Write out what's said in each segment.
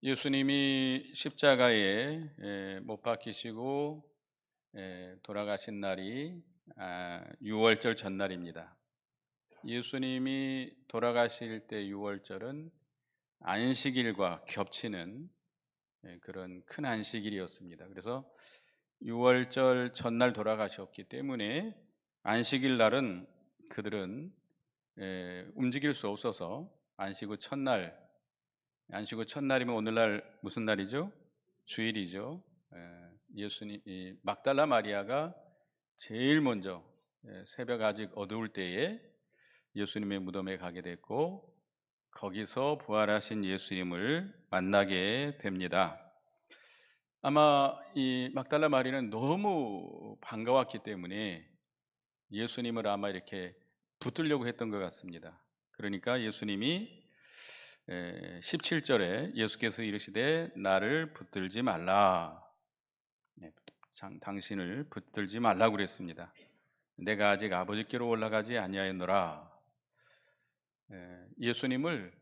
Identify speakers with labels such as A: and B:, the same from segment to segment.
A: 예수님이 십자가에 못 박히시고 돌아가신 날이 유월절 전날입니다. 예수님이 돌아가실 때 유월절은 안식일과 겹치는 그런 큰 안식일이었습니다. 그래서 유월절 전날 돌아가셨기 때문에 안식일 날은 그들은 움직일 수 없어서 안식 후 첫날이면 오늘날 무슨 날이죠? 주일이죠. 예수님 이 막달라 마리아가 제일 먼저 새벽 아직 어두울 때에 예수님의 무덤에 가게 됐고 거기서 부활하신 예수님을 만나게 됩니다. 아마 이 막달라 마리아는 너무 반가웠기 때문에 예수님을 아마 이렇게 붙들려고 했던 것 같습니다. 그러니까 예수님이 17절에 예수께서 이르시되 나를 붙들지 말라. 당신을 붙들지 말라고 그랬습니다. 내가 아직 아버지께로 올라가지 아니하였노라. 예수님을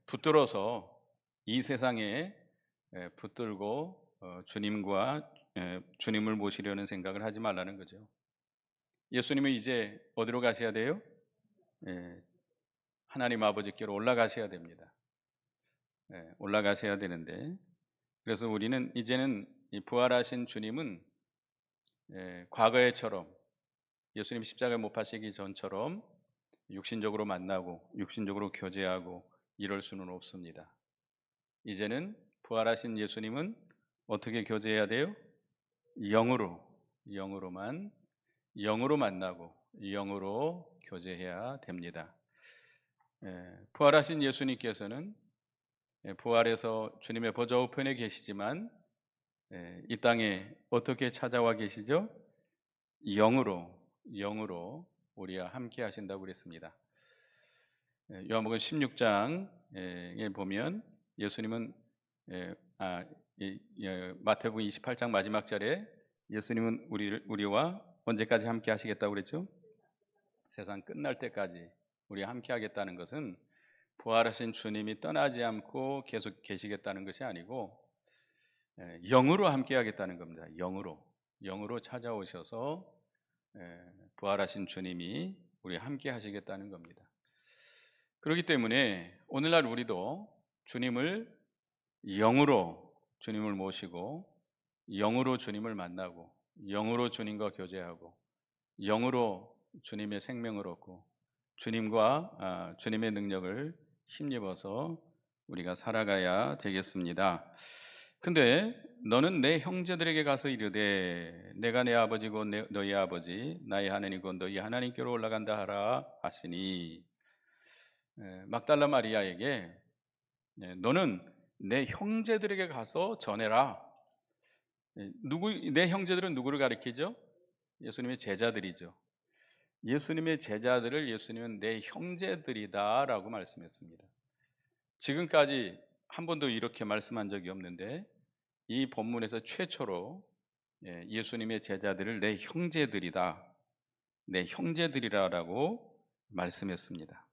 A: 붙들어서 이 세상에 붙들고 주님을 모시려는 생각을 하지 말라는 거죠. 예수님은 이제 어디로 가셔야 돼요? 하나님 아버지께로 올라가셔야 됩니다. 올라가셔야 되는데, 그래서 우리는 이제는 이 부활하신 주님은 과거에처럼 예수님 십자가에 못 박히기 전처럼 육신적으로 만나고 육신적으로 교제하고 이럴 수는 없습니다. 이제는 부활하신 예수님은 어떻게 교제해야 돼요? 영으로 만나고 영으로 교제해야 됩니다. 부활하신 예수님께서는 부활해서 주님의 보좌 우편에 계시지만 이 땅에 어떻게 찾아와 계시죠? 영으로 우리와 함께 하신다고 그랬습니다. 요한복음 16장에 보면 예수님은 마태복음 28장 마지막 절에 예수님은 우리와 언제까지 함께 하시겠다고 그랬죠? 세상 끝날 때까지 우리와 함께 하겠다는 것은 부활하신 주님이 떠나지 않고 계속 계시겠다는 것이 아니고 영으로 함께 하겠다는 겁니다. 영으로 찾아오셔서 부활하신 주님이 우리와 함께 하시겠다는 겁니다. 그렇기 때문에 오늘날 우리도 주님을 모시고 영으로 주님을 만나고 영으로 주님과 교제하고 영으로 주님의 생명을 얻고 주님의 능력을 힘입어서 우리가 살아가야 되겠습니다. 근데 너는 내 형제들에게 가서 이르되 내가 내 아버지고 너희 아버지 나의 하나님이고 너희 하나님께로 올라간다 하라 하시니, 막달라 마리아에게 너는 내 형제들에게 가서 전해라. 내 형제들은 누구를 가리키죠? 예수님의 제자들이죠. 예수님의 제자들을 예수님은 내 형제들이다라고 말씀했습니다. 지금까지 한 번도 이렇게 말씀한 적이 없는데 이 본문에서 최초로 예수님의 제자들을 내 형제들이라고 말씀했습니다.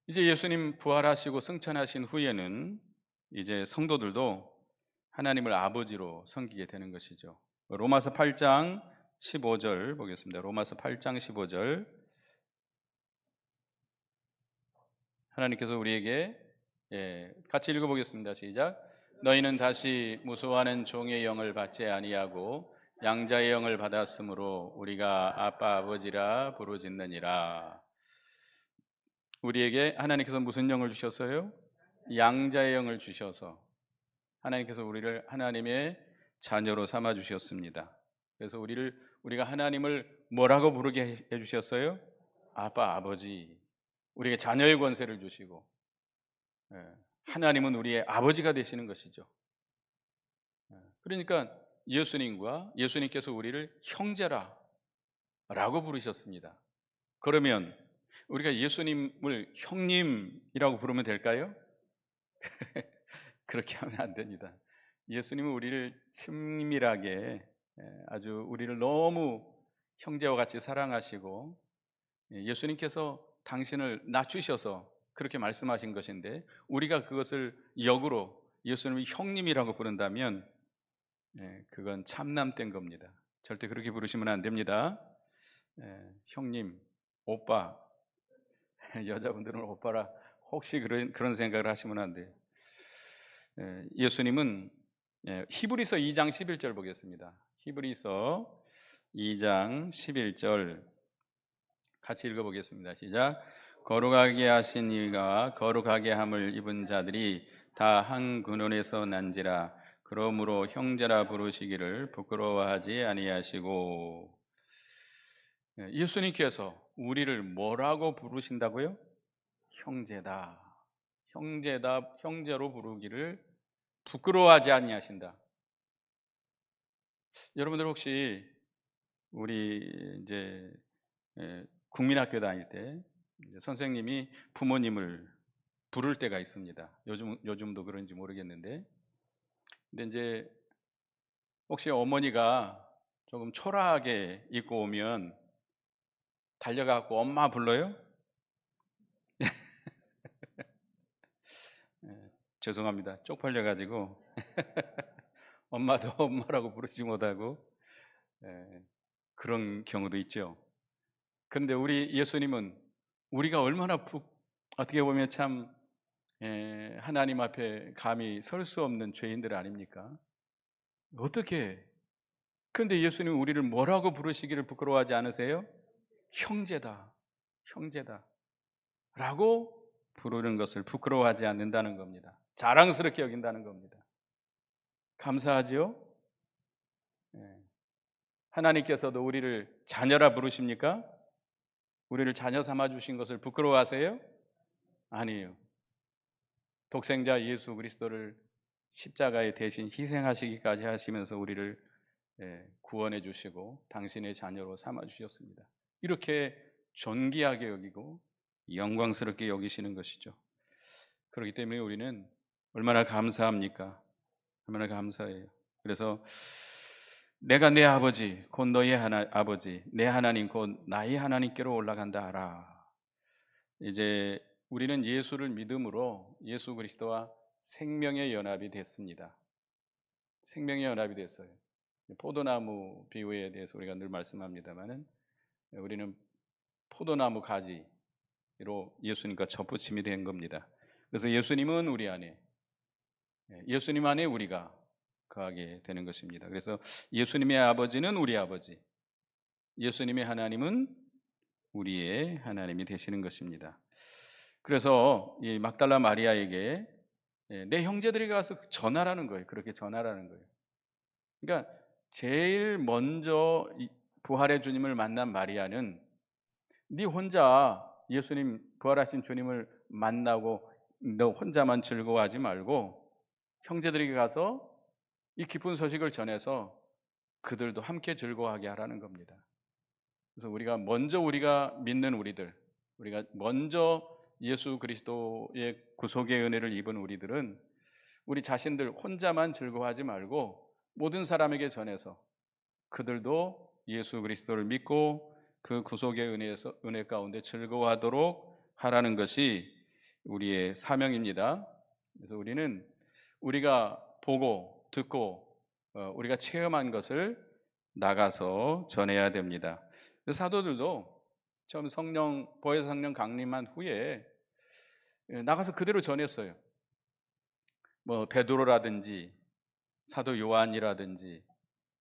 A: 이제 예수님 부활하시고 승천하신 후에는 이제 성도들도 하나님을 아버지로 섬기게 되는 것이죠. 로마서 8장 15절 보겠습니다. 로마서 8장 15절. 하나님께서 우리에게 같이 읽어보겠습니다. 시작. 너희는 다시 무수하는 종의 영을 받지 아니하고 양자의 영을 받았으므로 우리가 아빠 아버지라 부르짖느니라. 우리에게 하나님께서 무슨 영을 주셨어요? 양자의 영을 주셔서 하나님께서 우리를 하나님의 자녀로 삼아 주셨습니다. 그래서 우리가 하나님을 뭐라고 부르게 해 주셨어요? 아빠, 아버지. 우리에게 자녀의 권세를 주시고 하나님은 우리의 아버지가 되시는 것이죠. 그러니까 예수님께서 우리를 형제라고 부르셨습니다. 그러면 우리가 예수님을 형님이라고 부르면 될까요? 그렇게 하면 안 됩니다. 예수님은 우리를 친밀하게 아주 우리를 너무 형제와 같이 사랑하시고 예수님께서 당신을 낮추셔서 그렇게 말씀하신 것인데 우리가 그것을 역으로 예수님이 형님이라고 부른다면 그건 참남된 겁니다. 절대 그렇게 부르시면 안 됩니다. 형님, 오빠, 여자분들은 오빠라 혹시 그런 생각을 하시면 안 돼요. 예수님은 히브리서 2장 11절 보겠습니다. 히브리서 2장 11절 같이 읽어보겠습니다. 시작. 거룩하게 하신 이가 거룩하게 함을 입은 자들이 다 한 근원에서 난지라. 그러므로 형제라 부르시기를 부끄러워하지 아니하시고. 예수님께서 우리를 뭐라고 부르신다고요? 형제다. 형제다. 형제로 부르기를 부끄러워하지 아니하신다. 여러분들 혹시 우리 이제 국민학교 다닐 때 선생님이 부모님을 부를 때가 있습니다. 요즘도 그런지 모르겠는데, 근데 이제 혹시 어머니가 조금 초라하게 입고 오면 달려가고 엄마 불러요? 죄송합니다. 쪽팔려가지고 엄마도 엄마라고 부르지 못하고 그런 경우도 있죠. 그런데 우리 예수님은 우리가 얼마나 어떻게 보면 참 하나님 앞에 감히 설 수 없는 죄인들 아닙니까? 어떻게? 그런데 예수님은 우리를 뭐라고 부르시기를 부끄러워하지 않으세요? 형제다, 형제다 라고 부르는 것을 부끄러워하지 않는다는 겁니다. 자랑스럽게 여긴다는 겁니다. 감사하지요? 하나님께서도 우리를 자녀라 부르십니까? 우리를 자녀 삼아 주신 것을 부끄러워하세요? 아니에요. 독생자 예수 그리스도를 십자가에 대신 희생하시기까지 하시면서 우리를 구원해 주시고 당신의 자녀로 삼아 주셨습니다. 이렇게 존귀하게 여기고 영광스럽게 여기시는 것이죠. 그렇기 때문에 우리는 얼마나 감사합니까? 얼마나 감사해요. 그래서 내가 내 아버지 곧 너의 아버지 내 하나님 곧 나의 하나님께로 올라간다 하라. 이제 우리는 예수를 믿음으로 예수 그리스도와 생명의 연합이 됐습니다. 생명의 연합이 됐어요. 포도나무 비유에 대해서 우리가 늘 말씀합니다만은 우리는 포도나무 가지로 예수님과 접붙임이 된 겁니다. 그래서 예수님은 우리 안에, 예수님 안에 우리가 거하게 되는 것입니다. 그래서 예수님의 아버지는 우리 아버지, 예수님의 하나님은 우리의 하나님이 되시는 것입니다. 그래서 이 막달라 마리아에게 내 형제들이 가서 전하라는 거예요. 그렇게 전하라는 거예요. 그러니까 제일 먼저 부활의 주님을 만난 마리아는 네 혼자 예수님 부활하신 주님을 만나고 너 혼자만 즐거워하지 말고 형제들에게 가서 이 기쁜 소식을 전해서 그들도 함께 즐거워하게 하라는 겁니다. 그래서 우리가 믿는 우리가 먼저 예수 그리스도의 구속의 은혜를 입은 우리들은 우리 자신들 혼자만 즐거워하지 말고 모든 사람에게 전해서 그들도 예수 그리스도를 믿고 그 구속의 은혜 가운데 즐거워하도록 하라는 것이 우리의 사명입니다. 그래서 우리가 보고 듣고 우리가 체험한 것을 나가서 전해야 됩니다. 사도들도 처음 보혜사 성령 강림한 후에 나가서 그대로 전했어요. 뭐 베드로라든지 사도 요한이라든지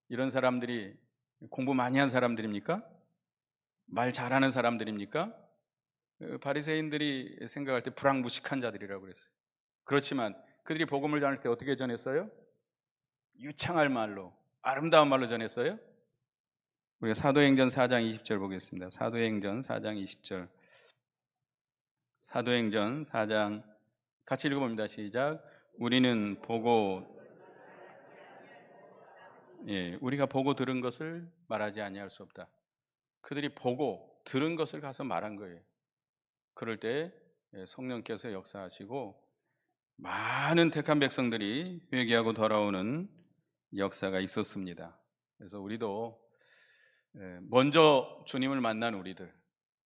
A: 이런 사람들이 공부 많이 한 사람들입니까? 말 잘하는 사람들입니까? 바리새인들이 생각할 때 불황무식한 자들이라고 그랬어요. 그렇지만 그들이 복음을 전할 때 어떻게 전했어요? 유창할 말로, 아름다운 말로 전했어요. 우리가 사도행전 4장 20절 보겠습니다. 사도행전 4장 20절. 사도행전 4장 같이 읽어봅니다. 시작. 우리는 우리가 보고 들은 것을 말하지 아니할 수 없다. 그들이 보고 들은 것을 가서 말한 거예요. 그럴 때 성령께서 역사하시고 많은 택한 백성들이 회개하고 돌아오는 역사가 있었습니다. 그래서 우리도 먼저 주님을 만난 우리들,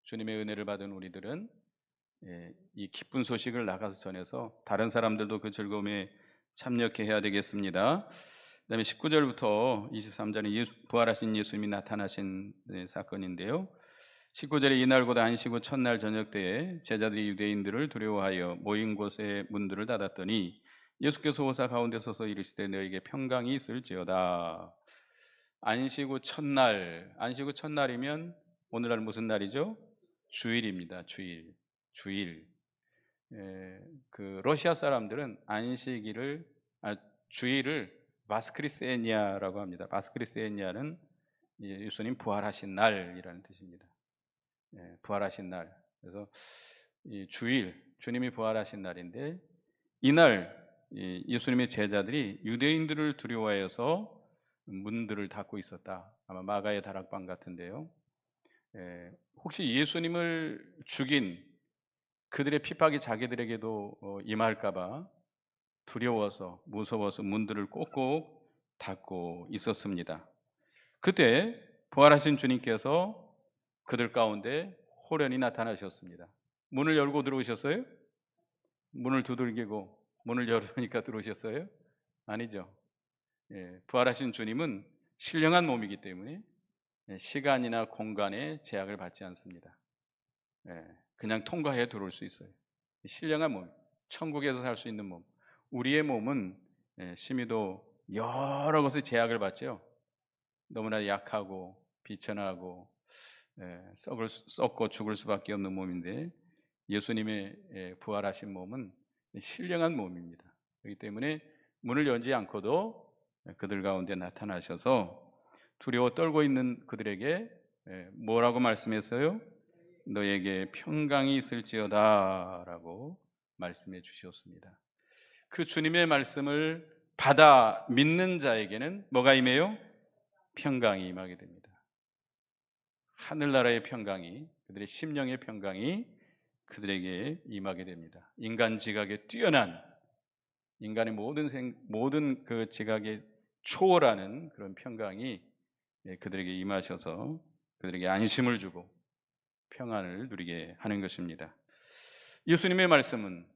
A: 주님의 은혜를 받은 우리들은 이 기쁜 소식을 나가서 전해서 다른 사람들도 그 즐거움에 참여케 해야 되겠습니다. 그다음에 19절부터 23절은 부활하신 예수님이 나타나신 사건인데요. 19절에 이날 곧 안식 후 첫날 저녁 때에 제자들이 유대인들을 두려워하여 모인 곳에 문들을 닫았더니 예수께서 오사 가운데 서서 이르시되 너에게 평강이 있을지어다. 안식 후 첫날, 안식 후 첫날이면 오늘날 무슨 날이죠? 주일입니다. 주일. 그 러시아 사람들은 안식일을 주일을 바스크리스에니아라고 합니다. 바스크리스에니아는 예수님 부활하신 날이라는 뜻입니다. 부활하신 날. 그래서 이 주일, 주님이 부활하신 날인데 이날 예수님의 제자들이 유대인들을 두려워해서 문들을 닫고 있었다. 아마 마가의 다락방 같은데요. 혹시 예수님을 죽인 그들의 핍박이 자기들에게도 임할까봐 두려워서 무서워서 문들을 꼭꼭 닫고 있었습니다. 그때 부활하신 주님께서 그들 가운데 호련히 나타나셨습니다. 문을 열고 들어오셨어요? 문을 두들기고 문을 열으니까 들어오셨어요? 아니죠. 부활하신 주님은 신령한 몸이기 때문에 시간이나 공간에 제약을 받지 않습니다. 그냥 통과해 들어올 수 있어요. 신령한 몸, 천국에서 살 수 있는 몸. 우리의 몸은 심히도 여러 것의 제약을 받죠. 너무나 약하고 비천하고 썩고 죽을 수밖에 없는 몸인데 예수님의 부활하신 몸은 신령한 몸입니다. 그렇기 때문에 문을 열지 않고도 그들 가운데 나타나셔서 두려워 떨고 있는 그들에게 뭐라고 말씀했어요? 너에게 평강이 있을지어다 라고 말씀해 주셨습니다. 그 주님의 말씀을 받아 믿는 자에게는 뭐가 임해요? 평강이 임하게 됩니다. 하늘나라의 평강이, 그들의 심령의 평강이 그들에게 임하게 됩니다. 인간 지각에 뛰어난, 인간의 모든 그 지각에 초월하는 그런 평강이 그들에게 임하셔서 그들에게 안심을 주고 평안을 누리게 하는 것입니다. 예수님의 말씀은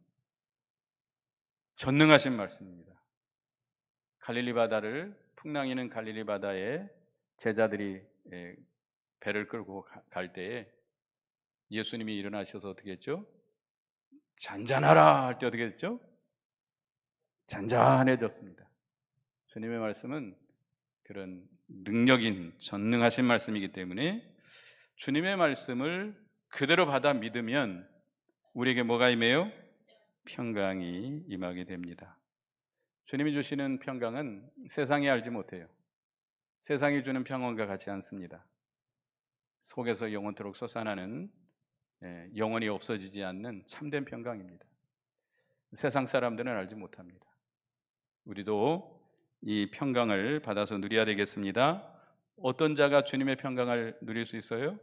A: 전능하신 말씀입니다. 갈릴리 바다를 풍랑이는 갈릴리 바다에 제자들이 배를 끌고 갈 때에 예수님이 일어나셔서 어떻게 했죠? 잔잔하라 할 때 어떻게 했죠? 잔잔해졌습니다. 주님의 말씀은 그런 능력인 전능하신 말씀이기 때문에 주님의 말씀을 그대로 받아 믿으면 우리에게 뭐가 임해요? 평강이 임하게 됩니다. 주님이 주시는 평강은 세상이 알지 못해요. 세상이 주는 평안과 같지 않습니다. 속에서 영원토록 솟아나는 영원히 없어지지 않는 참된 평강입니다. 세상 사람들은 알지 못합니다. 우리도 이 평강을 받아서 누려야 되겠습니다. 어떤 자가 주님의 평강을 누릴 수 있어요?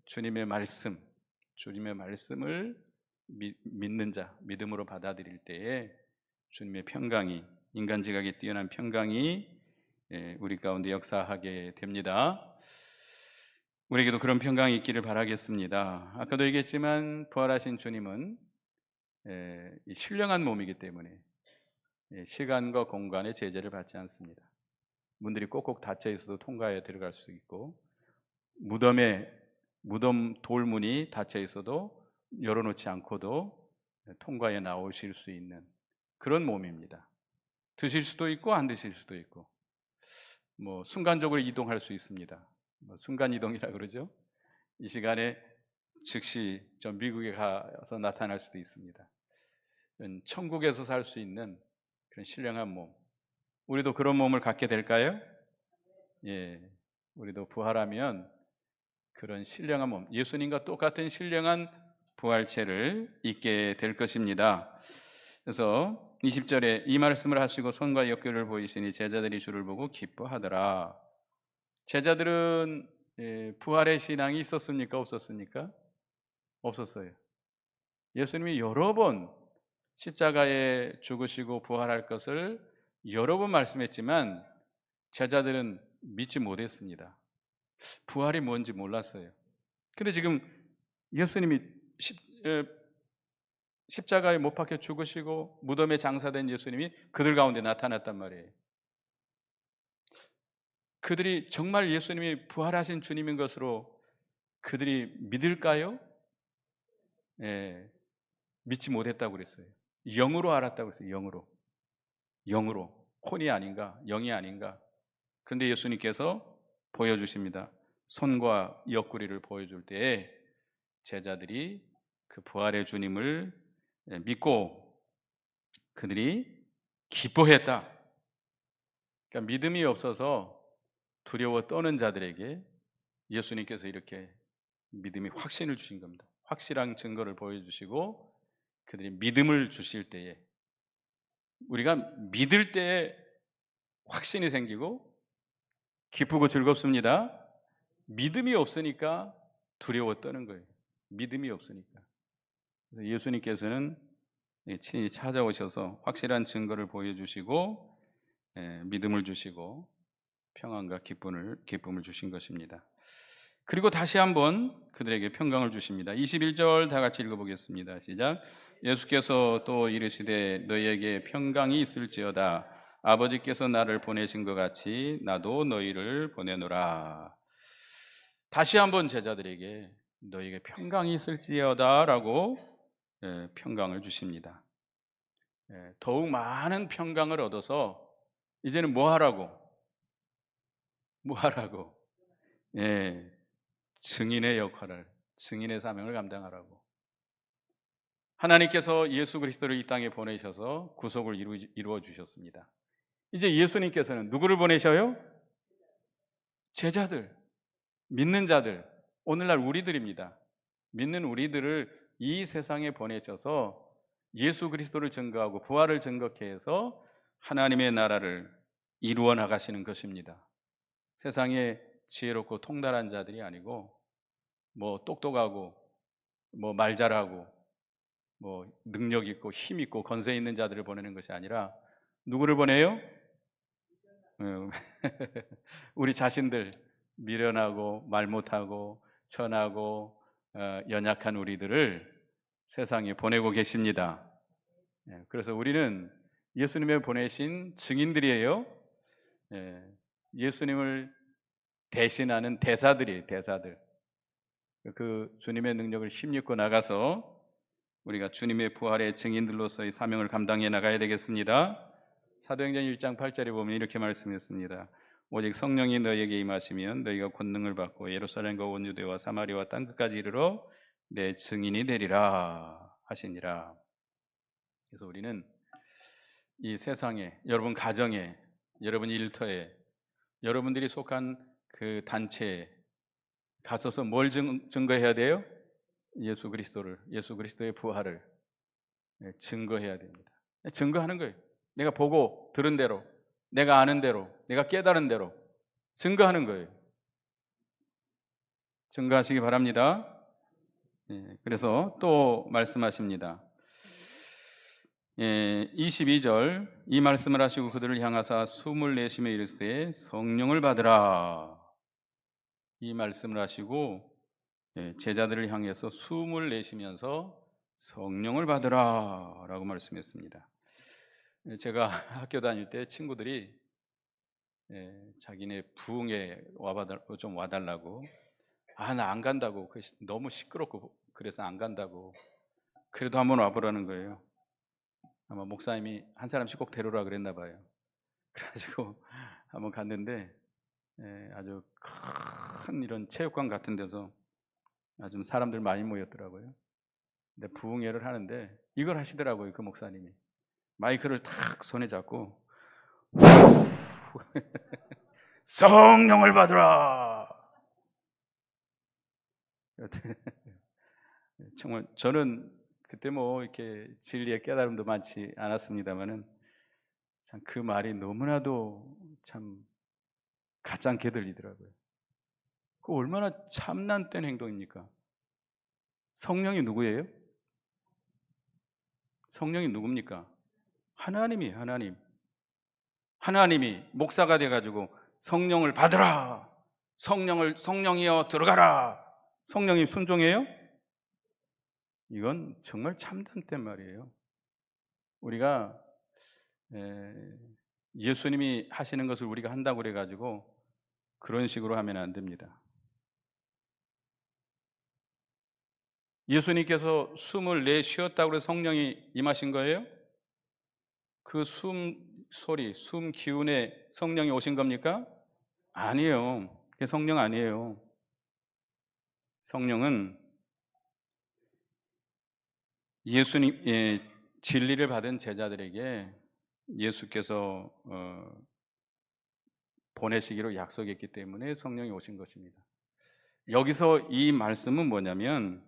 A: 주님의 말씀을 믿는 자, 믿음으로 받아들일 때에 주님의 평강이, 인간 지각에 뛰어난 평강이 우리 가운데 역사하게 됩니다. 우리에게도 그런 평강이 있기를 바라겠습니다. 아까도 얘기했지만 부활하신 주님은 신령한 몸이기 때문에 시간과 공간의 제재를 받지 않습니다. 문들이 꼭꼭 닫혀 있어도 통과해 들어갈 수 있고 무덤 돌문이 닫혀 있어도 열어놓지 않고도 통과해 나오실 수 있는 그런 몸입니다. 드실 수도 있고 안 드실 수도 있고 순간적으로 이동할 수 있습니다. 순간 이동이라 그러죠. 이 시간에 즉시 저 미국에 가서 나타날 수도 있습니다. 천국에서 살 수 있는 그런 신령한 몸. 우리도 그런 몸을 갖게 될까요? 예, 우리도 부활하면 그런 신령한 몸, 예수님과 똑같은 신령한 부활체를 입게 될 것입니다. 그래서 20절에 이 말씀을 하시고 손과 역교를 보이시니 제자들이 주를 보고 기뻐하더라. 제자들은 부활의 신앙이 있었습니까? 없었습니까? 없었어요. 예수님이 여러 번 십자가에 죽으시고 부활할 것을 여러 번 말씀했지만 제자들은 믿지 못했습니다. 부활이 뭔지 몰랐어요. 근데 지금 예수님이 십자가에 못 박혀 죽으시고 무덤에 장사된 예수님이 그들 가운데 나타났단 말이에요. 그들이 정말 예수님이 부활하신 주님인 것으로 그들이 믿을까요? 예, 믿지 못했다고 그랬어요. 영으로 알았다고 그랬어요. 영으로. 영으로. 혼이 아닌가, 영이 아닌가. 그런데 예수님께서 보여주십니다. 손과 옆구리를 보여줄 때에 제자들이 그 부활의 주님을 믿고 그들이 기뻐했다. 그러니까 믿음이 없어서 두려워 떠는 자들에게 예수님께서 이렇게 믿음이 확신을 주신 겁니다. 확실한 증거를 보여주시고 그들이 믿음을 주실 때에, 우리가 믿을 때에 확신이 생기고 기쁘고 즐겁습니다. 믿음이 없으니까 두려워 떠는 거예요. 믿음이 없으니까. 그래서 예수님께서는 친히 찾아오셔서 확실한 증거를 보여주시고 믿음을 주시고 평안과 기쁨을 주신 것입니다. 그리고 다시 한번 그들에게 평강을 주십니다. 21절 다 같이 읽어보겠습니다. 시작. 예수께서 또 이르시되 너희에게 평강이 있을지어다. 아버지께서 나를 보내신 것 같이 나도 너희를 보내노라. 다시 한번 제자들에게 너희에게 평강이 있을지어다 라고 평강을 주십니다. 더욱 많은 평강을 얻어서 이제는 뭐 하라고? 증인의 역할을, 증인의 사명을 감당하라고. 하나님께서 예수 그리스도를 이 땅에 보내셔서 구속을 이루어 주셨습니다. 이제 예수님께서는 누구를 보내셔요? 제자들, 믿는 자들, 오늘날 우리들입니다. 믿는 우리들을 이 세상에 보내셔서 예수 그리스도를 증거하고 부활을 증거케 해서 하나님의 나라를 이루어 나가시는 것입니다. 세상에 지혜롭고 통달한 자들이 아니고 뭐 똑똑하고 뭐 말 잘하고 뭐 능력 있고 힘 있고 건세 있는 자들을 보내는 것이 아니라 누구를 보내요? 우리 자신들, 미련하고 말 못하고 천하고 연약한 우리들을 세상에 보내고 계십니다. 그래서 우리는 예수님의 보내신 증인들이에요. 예수님을 대신하는 대사들이에요. 대사들. 그 주님의 능력을 힘입고 나가서 우리가 주님의 부활의 증인들로서의 사명을 감당해 나가야 되겠습니다. 사도행전 1장 8절에 보면 이렇게 말씀했습니다. 오직 성령이 너희에게 임하시면 너희가 권능을 받고 예루살렘과 온 유대와 사마리아와 땅 끝까지 이르러 내 증인이 되리라 하시니라. 그래서 우리는 이 세상에, 여러분 가정에, 여러분 일터에, 여러분들이 속한 그 단체에 가서서 뭘 증거해야 돼요? 예수 그리스도의 부활을 증거해야 됩니다. 증거하는 거예요. 내가 보고 들은 대로, 내가 아는 대로, 내가 깨달은 대로 증거하는 거예요. 증거하시기 바랍니다. 그래서 또 말씀하십니다. 22절 이 말씀을 하시고 그들을 향하사 숨을 내쉬며 이르시되 성령을 받으라. 이 말씀을 하시고 제자들을 향해서 숨을 내쉬면서 성령을 받으라 라고 말씀했습니다. 제가 학교 다닐 때 친구들이 자기네 부흥회 좀 와달라고, 나 안 간다고, 너무 시끄럽고 그래서 안 간다고, 그래도 한번 와보라는 거예요. 아마 목사님이 한 사람씩 꼭 데려오라 그랬나 봐요. 그래가지고 한번 갔는데 아주 큰 이런 체육관 같은 데서 아주 사람들 많이 모였더라고요. 근데 부흥회를 하는데 이걸 하시더라고요. 그 목사님이 마이크를 탁 손에 잡고 성령을 받으라. 정말 저는 그때 뭐 이렇게 진리의 깨달음도 많지 않았습니다만은 참 그 말이 너무나도 참 가짜게 들리더라고요. 그 얼마나 참난된 행동입니까? 성령이 누구예요? 성령이 누굽니까? 하나님이 목사가 돼가지고 성령을 받으라, 성령이여 들어가라. 성령이 순종해요? 이건 정말 참담된 말이에요. 우리가 예수님이 하시는 것을 우리가 한다고 그래가지고 그런 식으로 하면 안 됩니다. 예수님께서 숨을 내쉬었다고 해서 성령이 임하신 거예요? 그 숨 소리, 숨 기운에 성령이 오신 겁니까? 아니에요. 그게 성령 아니에요. 성령은 예수님의 진리를 받은 제자들에게 예수께서 보내시기로 약속했기 때문에 성령이 오신 것입니다. 여기서 이 말씀은 뭐냐면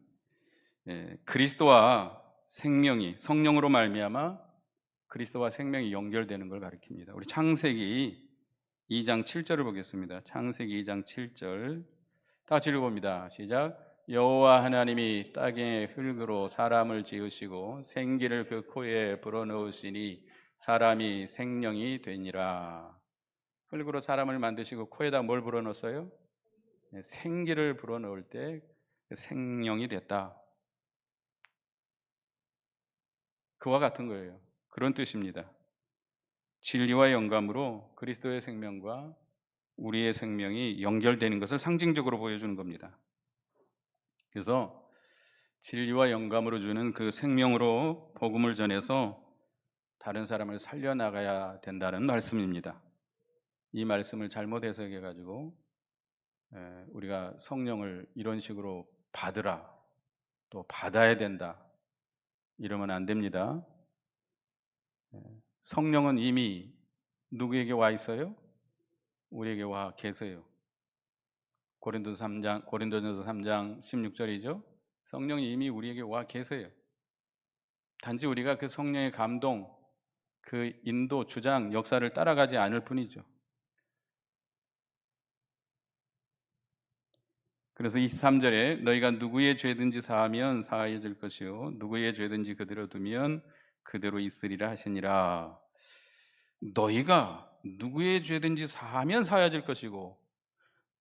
A: 그리스도와 생명이 성령으로 말미암아 그리스도와 생명이 연결되는 걸 가리킵니다. 우리 창세기 2장 7절을 보겠습니다. 창세기 2장 7절 다 같이 읽어봅니다. 시작. 여호와 하나님이 땅의 흙으로 사람을 지으시고 생기를 그 코에 불어넣으시니 사람이 생명이 되니라. 흙으로 사람을 만드시고 코에다 뭘 불어넣었어요? 생기를 불어넣을 때 생명이 됐다. 그와 같은 거예요. 그런 뜻입니다. 진리와 영감으로 그리스도의 생명과 우리의 생명이 연결되는 것을 상징적으로 보여주는 겁니다. 그래서 진리와 영감으로 주는 그 생명으로 복음을 전해서 다른 사람을 살려나가야 된다는 말씀입니다. 이 말씀을 잘못 해석해 가지고 우리가 성령을 이런 식으로 받으라, 또 받아야 된다 이러면 안 됩니다. 성령은 이미 누구에게 와 있어요? 우리에게 와 계세요. 고린도전서 3장 16절이죠. 성령이 이미 우리에게 와 계세요. 단지 우리가 그 성령의 감동, 그 인도, 주장, 역사를 따라가지 않을 뿐이죠. 그래서 23절에 너희가 누구의 죄든지 사하면 사하여질 것이요 누구의 죄든지 그대로 두면 그대로 있으리라 하시니라. 너희가 누구의 죄든지 사하면 사하여질 것이고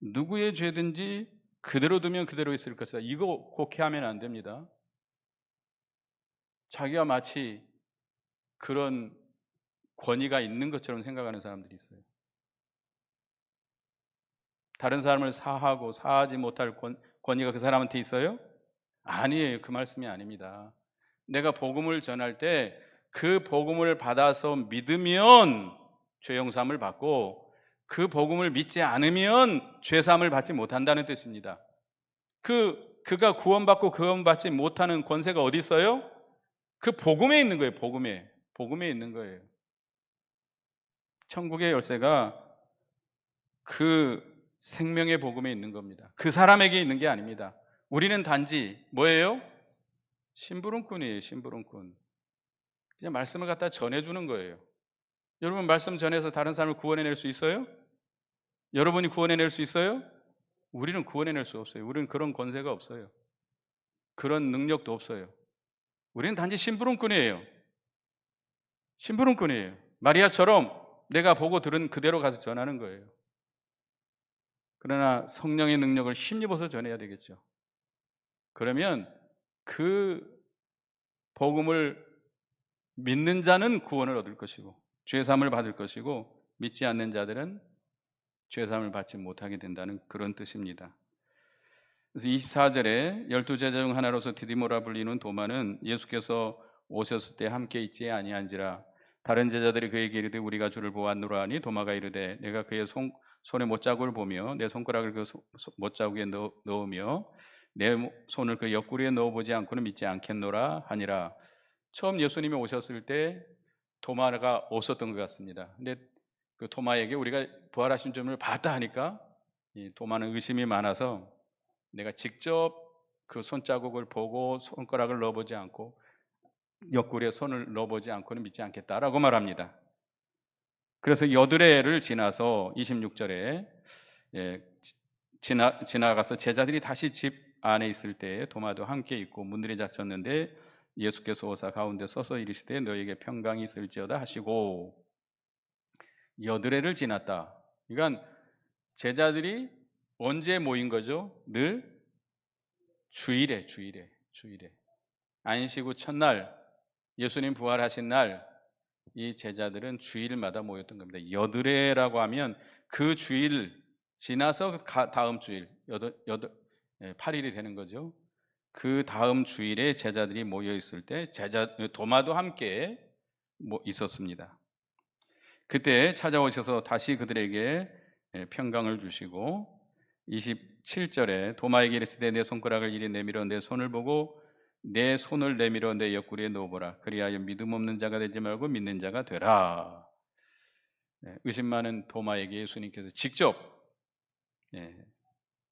A: 누구의 죄든지 그대로 두면 그대로 있을 것이다. 이거 곡해하면 안 됩니다. 자기가 마치 그런 권위가 있는 것처럼 생각하는 사람들이 있어요. 다른 사람을 사하고 사하지 못할 권위가 그 사람한테 있어요? 아니에요. 그 말씀이 아닙니다. 내가 복음을 전할 때 그 복음을 받아서 믿으면 죄 용서함을 받고 그 복음을 믿지 않으면 죄 사함을 받지 못한다는 뜻입니다. 그가 구원받고 구원받지 못하는 권세가 어디 있어요? 그 복음에 있는 거예요. 복음에 있는 거예요. 천국의 열쇠가 그 생명의 복음에 있는 겁니다. 그 사람에게 있는 게 아닙니다. 우리는 단지 뭐예요? 심부름꾼이에요. 심부름꾼. 그냥 말씀을 갖다 전해주는 거예요. 여러분 말씀 전해서 다른 사람을 구원해낼 수 있어요? 여러분이 구원해낼 수 있어요? 우리는 구원해낼 수 없어요. 우리는 그런 권세가 없어요. 그런 능력도 없어요. 우리는 단지 심부름꾼이에요. 심부름꾼이에요. 마리아처럼 내가 보고 들은 그대로 가서 전하는 거예요. 그러나 성령의 능력을 힘입어서 전해야 되겠죠. 그러면 그 복음을 믿는 자는 구원을 얻을 것이고 죄사함을 받을 것이고 믿지 않는 자들은 죄사함을 받지 못하게 된다는 그런 뜻입니다. 그래서 24절에 12제자 중 하나로서 디디모라 불리는 도마는 예수께서 오셨을 때 함께 있지 아니한지라. 다른 제자들이 그에게 이르되 우리가 주를 보았노라 하니 도마가 이르되 내가 그의 손에 못자국을 보며 내 손가락을 그 못자국에 넣으며 내 손을 그 옆구리에 넣어보지 않고는 믿지 않겠노라 하니라. 처음 예수님이 오셨을 때 도마가 없었던 것 같습니다. 근데 그 도마에게 우리가 부활하신 주님을 봤다 하니까 이 도마는 의심이 많아서 내가 직접 그 손자국을 보고 손가락을 넣어보지 않고 옆구리에 손을 넣어보지 않고는 믿지 않겠다라고 말합니다. 그래서 여드레를 지나서 26절에 지나가서 제자들이 다시 집 안에 있을 때 도마도 함께 있고 문들이 닫혔는데 예수께서 오사 가운데 서서 이르시되 너에게 평강이 있을지어다 하시고 여드레를 지났다. 그러니까 제자들이 언제 모인 거죠? 늘 주일에. 안식 후 첫날 예수님 부활하신 날 이 제자들은 주일마다 모였던 겁니다. 여드레라고 하면 그 주일 지나서 다음 주일 8일이 되는 거죠. 그 다음 주일에 제자들이 모여 있을 때 도마도 함께 있었습니다. 그때 찾아오셔서 다시 그들에게 평강을 주시고 27절에 도마에게 이르시되 내 손가락을 이리 내밀어 내 손을 보고 내 손을 내밀어 내 옆구리에 넣어보라. 그리하여 믿음 없는 자가 되지 말고 믿는 자가 되라. 의심 많은 도마에게 예수님께서 직접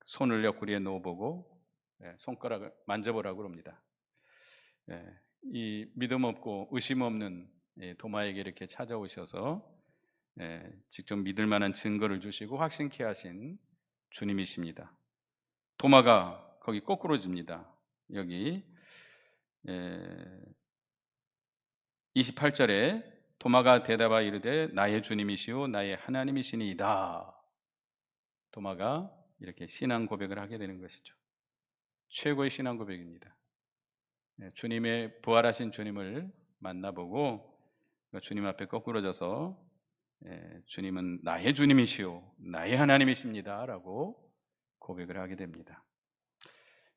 A: 손을 옆구리에 넣어보고 손가락을 만져보라고 합니다. 이 믿음 없고 의심 없는 도마에게 이렇게 찾아오셔서 직접 믿을 만한 증거를 주시고 확신케 하신 주님이십니다. 도마가 거기 거꾸로 집니다. 여기 28절에 도마가 대답하여 이르되 나의 주님이시오 나의 하나님이시니이다. 도마가 이렇게 신앙 고백을 하게 되는 것이죠. 최고의 신앙 고백입니다. 주님의 부활하신 주님을 만나보고 주님 앞에 거꾸로져서 주님은 나의 주님이시오 나의 하나님이십니다 라고 고백을 하게 됩니다.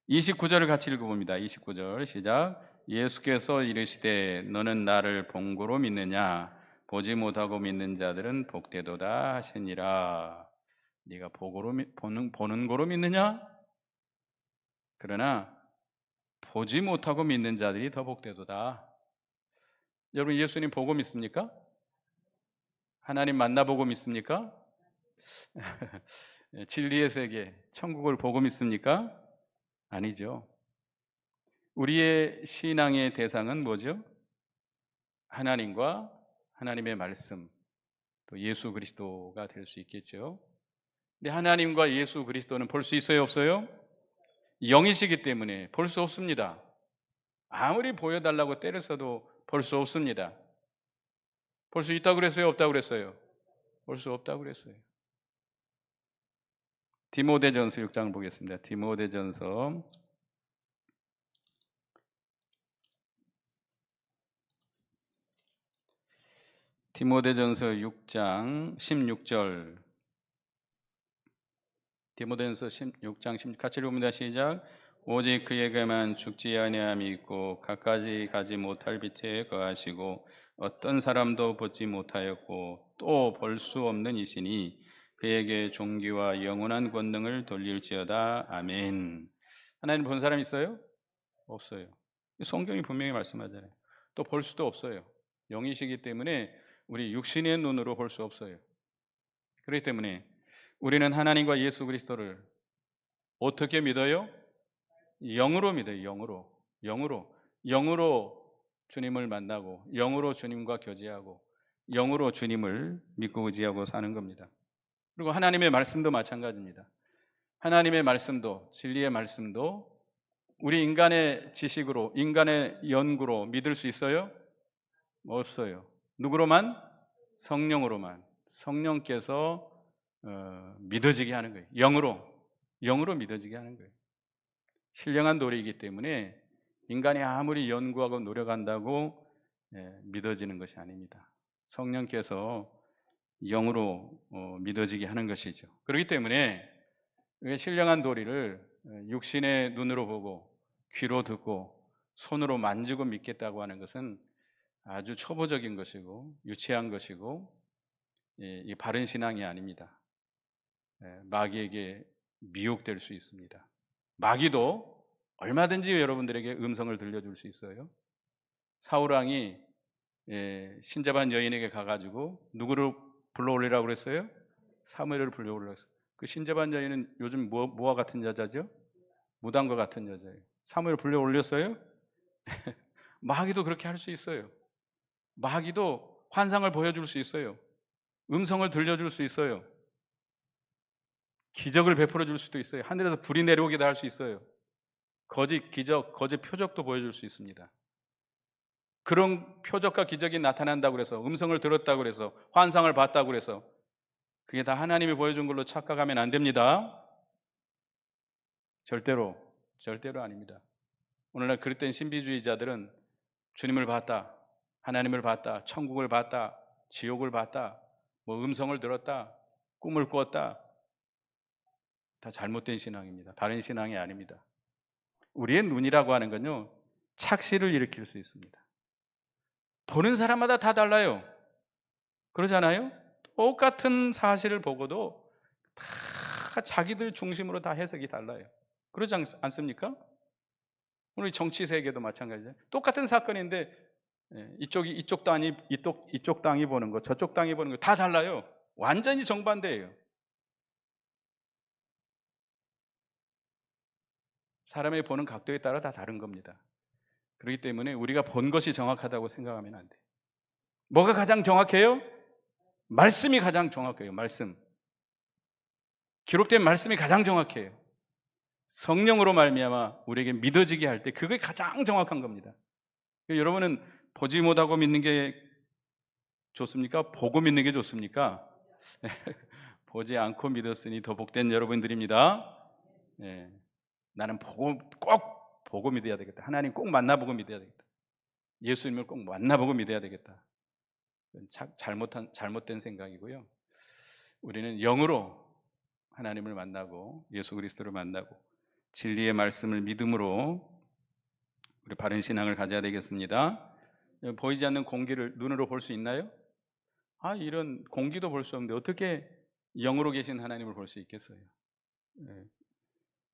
A: 29절을 같이 읽어봅니다. 29절 시작. 예수께서 이르시되 너는 나를 본고로 믿느냐 보지 못하고 믿는 자들은 복되도다 하시니라. 네가 보는 고로 믿느냐? 그러나 보지 못하고 믿는 자들이 더 복되도다. 여러분 예수님 보고 믿습니까? 하나님 만나보고 믿습니까? 진리의 세계, 천국을 보고 믿습니까? 아니죠. 우리의 신앙의 대상은 뭐죠? 하나님과 하나님의 말씀, 또 예수 그리스도가 될 수 있겠죠. 근데 하나님과 예수 그리스도는 볼 수 있어요, 없어요? 영이시기 때문에 볼 수 없습니다. 아무리 보여달라고 때를 써도 볼 수 없습니다. 볼 수 있다고 그랬어요? 없다고 그랬어요? 볼 수 없다고 그랬어요. 디모데전서 6장을 보겠습니다. 디모데전서 6장 16절. 디모데전서 6장 16절 같이 읽습니다. 시작. 오직 그에게만 죽지 아니함이 있고 갖가지 가지 못할 빛에 거하시고 어떤 사람도 보지 못하였고 또 볼 수 없는 이시니 그에게 존귀와 영원한 권능을 돌릴지어다. 아멘. 하나님 본 사람 있어요? 없어요. 성경이 분명히 말씀하잖아요. 또 볼 수도 없어요. 영이시기 때문에 우리 육신의 눈으로 볼 수 없어요. 그렇기 때문에 우리는 하나님과 예수 그리스도를 어떻게 믿어요? 영으로 믿어요. 영으로 주님을 만나고 영으로 주님과 교제하고 영으로 주님을 믿고 의지하고 사는 겁니다. 그리고 하나님의 말씀도 마찬가지입니다. 하나님의 말씀도 진리의 말씀도 우리 인간의 지식으로 인간의 연구로 믿을 수 있어요? 없어요. 누구로만? 성령으로만. 성령께서 믿어지게 하는 거예요. 영으로 믿어지게 하는 거예요. 신령한 도리이기 때문에 인간이 아무리 연구하고 노력한다고 믿어지는 것이 아닙니다. 성령께서 영으로 믿어지게 하는 것이죠. 그렇기 때문에 신령한 도리를 육신의 눈으로 보고 귀로 듣고 손으로 만지고 믿겠다고 하는 것은 아주 초보적인 것이고 유치한 것이고 이 바른 신앙이 아닙니다. 마귀에게 미혹될 수 있습니다. 마귀도 얼마든지 여러분들에게 음성을 들려줄 수 있어요. 사울왕이 신자반 여인에게 가가지고 누구를 불러올리라고 그랬어요? 사무엘을 불러올리라고 했어요. 그 신자반 여인은 요즘 뭐와 같은 여자죠? 무당과 같은 여자예요. 사무엘 불러올렸어요? 마귀도 그렇게 할 수 있어요. 마귀도 환상을 보여줄 수 있어요. 음성을 들려줄 수 있어요. 기적을 베풀어 줄 수도 있어요. 하늘에서 불이 내려오기도 할 수 있어요. 거짓 기적, 거짓 표적도 보여줄 수 있습니다. 그런 표적과 기적이 나타난다고 해서 음성을 들었다고 해서 환상을 봤다고 해서 그게 다 하나님이 보여준 걸로 착각하면 안 됩니다. 절대로 아닙니다. 오늘날 그릇된 신비주의자들은 주님을 봤다, 하나님을 봤다, 천국을 봤다, 지옥을 봤다, 뭐 음성을 들었다, 꿈을 꾸었다. 다 잘못된 신앙입니다. 바른 신앙이 아닙니다. 우리의 눈이라고 하는 건요, 착시를 일으킬 수 있습니다. 보는 사람마다 다 달라요. 그러잖아요? 똑같은 사실을 보고도 다 자기들 중심으로 다 해석이 달라요. 그러지 않습니까? 오늘 정치 세계도 마찬가지예요. 똑같은 사건인데 이쪽 당이 보는 거, 저쪽 당이 보는 거 다 달라요. 완전히 정반대예요. 사람의 보는 각도에 따라 다 다른 겁니다. 그렇기 때문에 우리가 본 것이 정확하다고 생각하면 안 돼요. 뭐가 가장 정확해요? 말씀이 가장 정확해요. 말씀. 기록된 말씀이 가장 정확해요. 성령으로 말미암아 우리에게 믿어지게 할 때 그게 가장 정확한 겁니다. 여러분은 보지 못하고 믿는 게 좋습니까? 보고 믿는 게 좋습니까? 보지 않고 믿었으니 더 복된 여러분들입니다. 예, 나는 꼭 보고 믿어야 되겠다. 하나님 꼭 만나보고 믿어야 되겠다. 예수님을 꼭 만나보고 믿어야 되겠다. 잘못된 생각이고요. 우리는 영으로 하나님을 만나고 예수 그리스도를 만나고 진리의 말씀을 믿음으로 우리 바른 신앙을 가져야 되겠습니다. 보이지 않는 공기를 눈으로 볼 수 있나요? 이런 공기도 볼 수 없는데 어떻게 영으로 계신 하나님을 볼 수 있겠어요?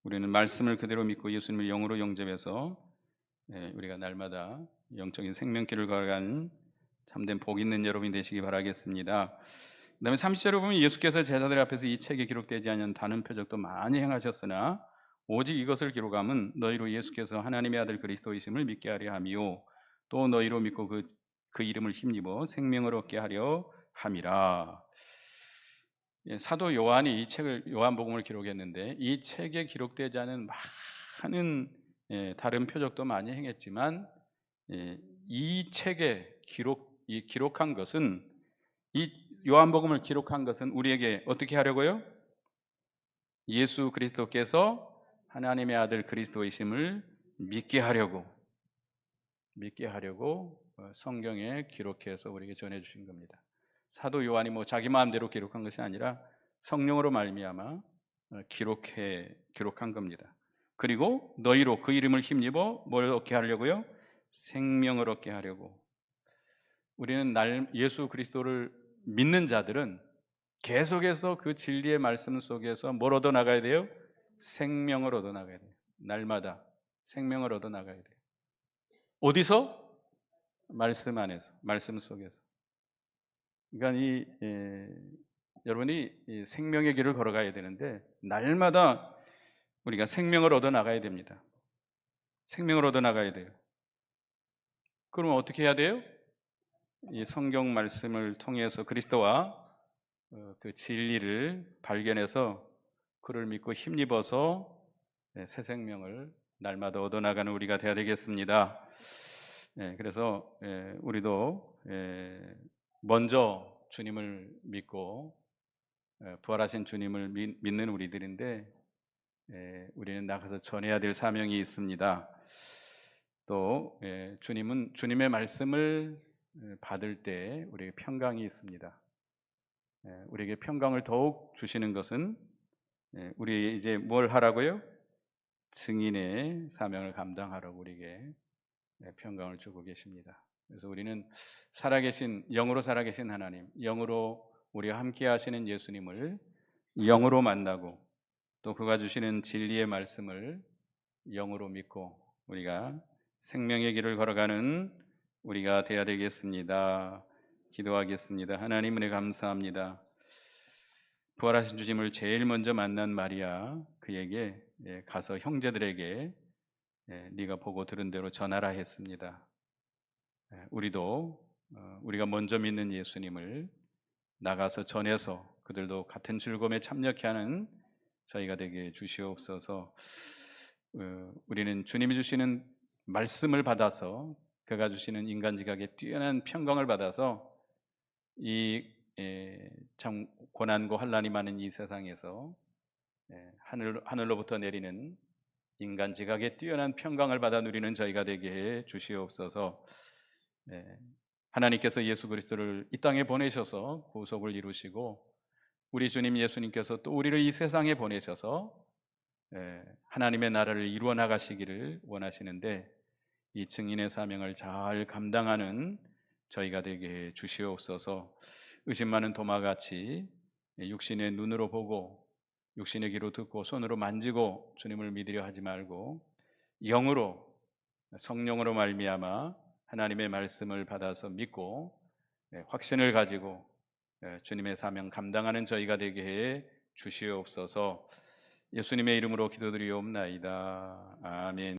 A: 우리는 말씀을 그대로 믿고 예수님을 영으로 영접해서 우리가 날마다 영적인 생명길을 걸어가는 참된 복 있는 여러분이 되시기 바라겠습니다. 그 다음에 30절에 보면 예수께서 제자들 앞에서 이 책에 기록되지 않은 다른 표적도 많이 행하셨으나 오직 이것을 기록함은 너희로 예수께서 하나님의 아들 그리스도이심을 믿게 하려 함이요 또 너희로 믿고 그 이름을 힘입어 생명을 얻게 하려 함이라. 사도 요한이 이 책을 요한복음을 기록했는데 이 책에 기록되지 않은 많은 다른 표적도 많이 행했지만 이 책에 기록한 것은 이 요한복음을 기록한 것은 우리에게 어떻게 하려고요? 예수 그리스도께서 하나님의 아들 그리스도이심을 믿게 하려고 성경에 기록해서 우리에게 전해주신 겁니다. 사도 요한이 자기 마음대로 기록한 것이 아니라 성령으로 말미암아 기록한 겁니다. 그리고 너희로 그 이름을 힘입어 뭘 얻게 하려고요? 생명을 얻게 하려고. 우리는 예수 그리스도를 믿는 자들은 계속해서 그 진리의 말씀 속에서 뭘 얻어 나가야 돼요? 생명을 얻어 나가야 돼요. 날마다 생명을 얻어 나가야 돼요. 어디서? 말씀 안에서, 말씀 속에서. 그러니까 여러분이 이 생명의 길을 걸어가야 되는데 날마다 우리가 생명을 얻어 나가야 됩니다. 생명을 얻어 나가야 돼요. 그러면 어떻게 해야 돼요? 이 성경 말씀을 통해서 그리스도와 그 진리를 발견해서 그를 믿고 힘입어서 새 생명을 날마다 얻어나가는 우리가 되어야 되겠습니다. 그래서 우리도 먼저 주님을 믿고 부활하신 주님을 믿는 우리들인데 우리는 나가서 전해야 될 사명이 있습니다. 또 주님은 주님의 말씀을 받을 때 우리에게 평강이 있습니다. 우리에게 평강을 더욱 주시는 것은 우리 이제 뭘 하라고요? 증인의 사명을 감당하라고 우리에게 평강을 주고 계십니다. 그래서 우리는 영으로 살아계신 하나님, 영으로 우리와 함께 하시는 예수님을 영으로 만나고 또 그가 주시는 진리의 말씀을 영으로 믿고 우리가 생명의 길을 걸어가는 우리가 되어야 되겠습니다. 기도하겠습니다. 하나님 은혜 감사합니다. 부활하신 주님을 제일 먼저 만난 마리아, 그에게 가서 형제들에게 네가 보고 들은 대로 전하라 했습니다. 우리도 우리가 먼저 믿는 예수님을 나가서 전해서 그들도 같은 즐거움에 참여케 하는 저희가 되게 주시옵소서. 우리는 주님이 주시는 말씀을 받아서 그가 주시는 인간지각의 뛰어난 평강을 받아서 이 참 고난과 환난이 많은 이 세상에서 하늘로부터 내리는 인간 지각에 뛰어난 평강을 받아 누리는 저희가 되게 해 주시옵소서. 네, 하나님께서 예수 그리스도를 이 땅에 보내셔서 구속을 이루시고 우리 주님 예수님께서 또 우리를 이 세상에 보내셔서 하나님의 나라를 이루어 나가시기를 원하시는데 이 증인의 사명을 잘 감당하는 저희가 되게 해 주시옵소서. 의심 많은 도마같이 육신의 눈으로 보고 육신의 귀로 듣고 손으로 만지고 주님을 믿으려 하지 말고 영으로 성령으로 말미암아 하나님의 말씀을 받아서 믿고 확신을 가지고 주님의 사명 감당하는 저희가 되게 해 주시옵소서. 예수님의 이름으로 기도드리옵나이다. 아멘.